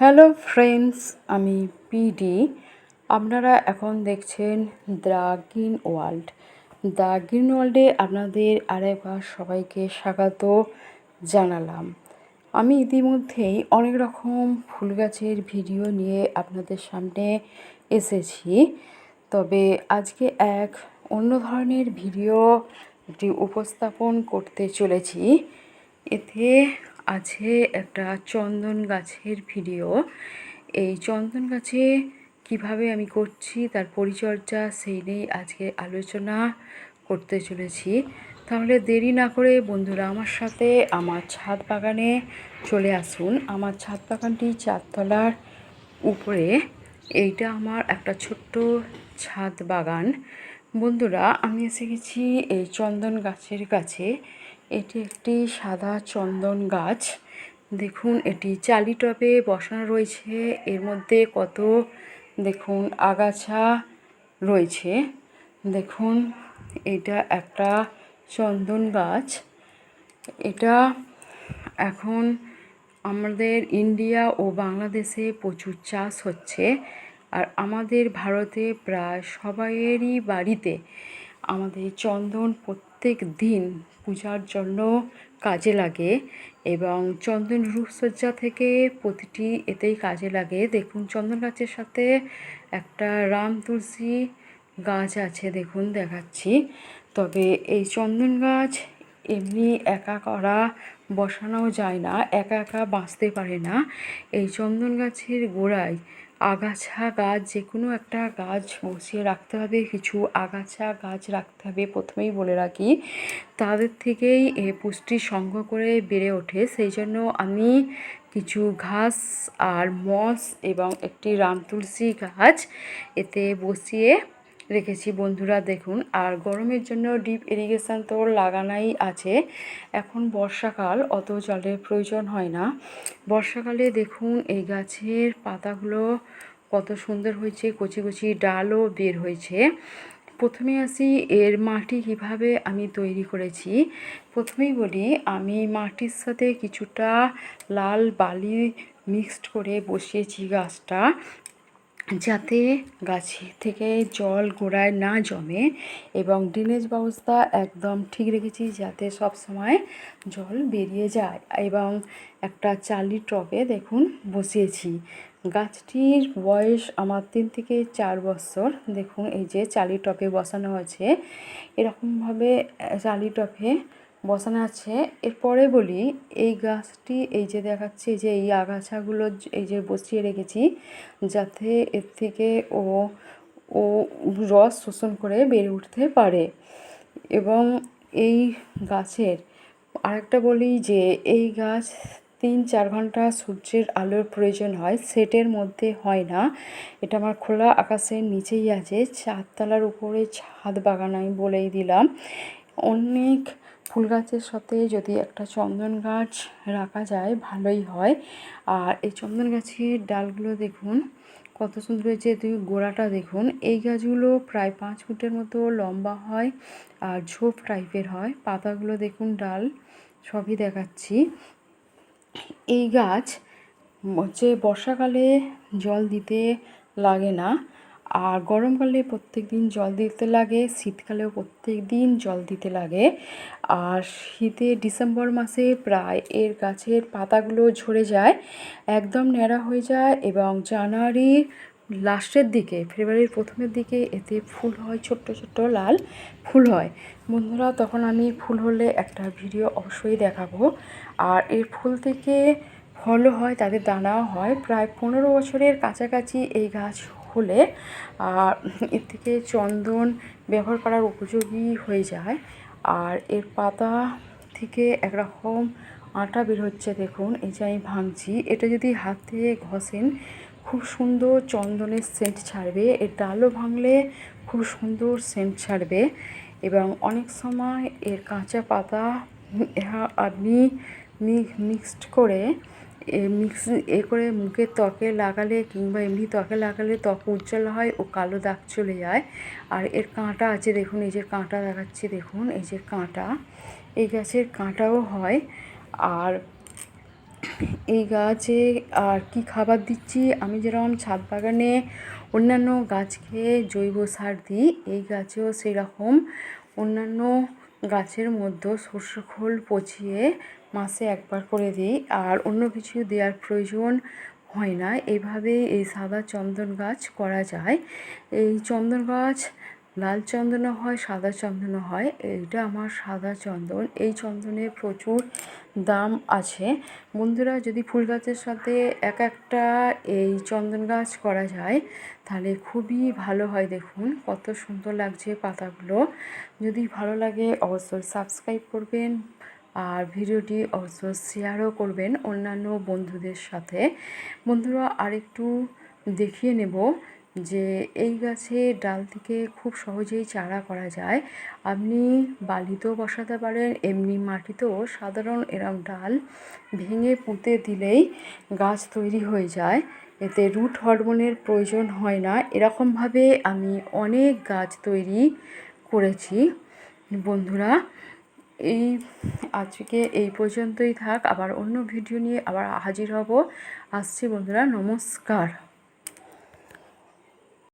Hello friends, আমি PD. আপনারা এখন দেখছেন the green world. The green ওয়ার্ল্ডে আপনাদের আরেকবার সবাইকে স্বাগত জানালাম। আমি ইতিমধ্যেই অনেক রকম ফুল গাছের ভিডিও নিয়ে আপনাদের সামনে এসেছি, তবে আজকে এক অন্য ধরনের ভিডিও উপস্থাপন করতে চলেছি। এতে আছে একটা চন্দন গাছের ভিডিও। এই চন্দন গাছে কিভাবে আমি করছি তার পরিচর্যা সেই নিয়েই আজকে আলোচনা করতে চলেছি। তাহলে দেরি না করে বন্ধুরা আমার সাথে আমার ছাদ বাগানে চলে আসুন। আমার ছাদ বাগানটি 4 তলার উপরে। এইটা আমার একটা ছোট্ট ছাদ বাগান। বন্ধুরা, আমি এসে গেছি এই চন্দন গাছের কাছে। এটি একটি সাদা চন্দন গাছ। দেখুন, এটি চালি টবে বসানো রয়েছে। এর মধ্যে কত দেখুন আগাছা রয়েছে। দেখুন, এটা একটা চন্দন গাছ। এটা এখন আমাদের ইন্ডিয়া ও বাংলাদেশে প্রচুর চাষ হচ্ছে। আর আমাদের ভারতে প্রায় সবাইয়েরই বাড়িতে আমাদের চন্দন প্রত্যেক দিন পূজার জন্য কাজে লাগে এবং চন্দন রূপসজ্জা থেকে প্রতিটি এতেই কাজে লাগে। দেখুন, চন্দন গাছের সাথে একটা রাম তুলসী গাছ আছে, দেখুন দেখাচ্ছি। তবে এই চন্দন গাছ এমনি একা বসানো যায় না, একা একা বাঁচতে পারে না। এই চন্দন গাছের গোড়ায় আগাছা গাছ, যে কোনো একটা গাছ বসিয়ে রাখতে হবে, কিছু আগাছা গাছ রাখতে হবে। প্রথমেই বলে রাখি, তাদের থেকেই পুষ্টি সংগ্রহ করে বেড়ে ওঠে। সেই জন্য আমি কিছু ঘাস আর মস এবং একটি রাম তুলসী গাছ এতে বসিয়ে রেখেছি বন্ধুরা, দেখুন। আর গরমের জন্য ডিপ ইরিগেশন তো লাগানোই আছে। এখন বর্ষাকাল, অত জলের প্রয়োজন হয় না। বর্ষাকালে দেখুন এই গাছের পাতাগুলো কত সুন্দর হয়েছে, কচি কচি ডালও বের হয়েছে। প্রথমে আসি এর মাটি কিভাবে আমি তৈরি করেছি। প্রথমেই বলি, আমি মাটির সাথে কিছুটা লাল বালি মিক্সড করে বসিয়েছি গাছটা, যাতে গাছে থেকে জল গোড়ায় না জমে, এবং ড্রেনেজ ব্যবস্থা একদম ঠিক রেখেছি যাতে সব সময় জল বেরিয়ে যায়। এবং একটা চালির টবে দেখুন বসিয়েছি। গাছটির বয়স আমার 3 থেকে 4 বছর। দেখুন, এই যে চালি টবে বসানো হয়েছে, এরকমভাবে চালি টবে বসানো আছে। এরপরে বলি, এই গাছটি এই যে দেখাচ্ছি, যে এই আগাছাগুলো এই যে বসিয়ে রেখেছি যাতে এর থেকে ও ও রস শোষণ করে বেড়ে উঠতে পারে। এবং এই গাছের আরেকটা বলি যে এই গাছ 3-4 ঘন্টা সূর্যের আলোর প্রয়োজন হয়, সেটের মধ্যে হয় না। এটা আমার খোলা আকাশের নিচেই আছে, 4 তলার উপরে ছাদ বাগান, আমি বলেই দিলাম। অনেক ফুল গাছের সাথে যদি একটা চন্দন গাছ রাখা যায় ভালোই হয়। আর এই চন্দন গাছের ডালগুলো দেখুন কত সুন্দর হয়েছে। গোড়াটা দেখুন, এই গাছগুলো প্রায় 5 ফুটের মতো লম্বা হয় আর ঝোপ টাইপের হয়। পাতাগুলো দেখুন, ডাল সবই দেখাচ্ছি। এই গাছ হচ্ছে বর্ষাকালে জল দিতে লাগে না, আর গরমকালে প্রত্যেক দিন জল দিতে লাগে, শীতকালেও প্রত্যেক দিন জল দিতে লাগে। আর শীতে ডিসেম্বর মাসে প্রায় এর গাছের পাতাগুলো ঝরে যায়, একদম ন্যাড়া হয়ে যায়, এবং জানুয়ারির লাস্টের দিকে, ফেব্রুয়ারির প্রথমের দিকে এতে ফুল হয়, ছোট্ট ছোট্ট লাল ফুল হয়। বন্ধুরা, তখন আমি ফুল হলে একটা ভিডিও অবশ্যই দেখাবো। আর এর ফুল থেকে ফলও হয়, তাদের দানাও হয়। প্রায় 15 বছরের কাছাকাছি এই গাছ হলে আর এর থেকে চন্দন ব্যবহার করার উপযোগী হয়ে যায়। আর এর পাতা থেকে একরকম আটা বের হচ্ছে, দেখুন এই যে আমি ভাঙছি, এটা যদি হাতে ঘষেন খুব সুন্দর চন্দনের সেন্ট ছাড়বে। এর ডালও ভাঙলে খুব সুন্দর সেন্ট ছাড়বে। এবং অনেক সময় এর কাঁচা পাতা আপনি মিক্সড করে করে মুখের ত্বকে লাগালে কিংবা এমনি ত্বকে লাগালে ত্বক উজ্জ্বল হয় ও কালো দাগ চলে যায়। আর এর কাঁটা আছে, দেখুন এই যে কাঁটা দেখাচ্ছি, দেখুন এই যে কাঁটা, এই গাছের কাঁটাও হয়। আর এই গাছে আর কি খাবার দিচ্ছি, আমি যেরকম ছাদ বাগানে অন্যান্য গাছকে জৈব সার দিই, এই গাছেও সেই রকম অন্যান্য গাছের মধ্যে সর্ষে খোল পচিয়ে মাসে একবার করে দিই, আর অন্য কিছু দেওয়ার প্রয়োজন হয় না। এইভাবে এই সাদা চন্দন গাছ করা যায়। এই চন্দন গাছ লাল চন্দনও হয়, সাদা চন্দনও হয়। এইটা আমার সাদা চন্দন। এই চন্দনের প্রচুর দাম আছে। বন্ধুরা, যদি ফুল গাছের সাথে এক একটা এই চন্দন গাছ করা যায় তাহলে খুবই ভালো হয়। দেখুন কত সুন্দর লাগছে পাতাগুলো। যদি ভালো লাগে অবশ্যই সাবস্ক্রাইব করবেন, আর ভিডিওটি অবশ্যই শেয়ারও করবেন অন্যান্য বন্ধুদের সাথে। বন্ধুরা, আরেকটু দেখিয়ে নেব যে এই গাছের ডাল থেকে খুব সহজেই চারা করা যায়। আপনি বালিতেও বসাতে পারেন, এমনি মাটিতেও সাধারণ এরম ডাল ভেঙে পুঁতে দিলেই গাছ তৈরি হয়ে যায়। এতে রুট হরমোনের প্রয়োজন হয় না। এরকমভাবে আমি অনেক গাছ তৈরি করেছি। বন্ধুরা, এই আজকে এই পর্যন্তই থাক। আবার অন্য ভিডিও নিয়ে আবার হাজির হব। আসছি বন্ধুরা, নমস্কার।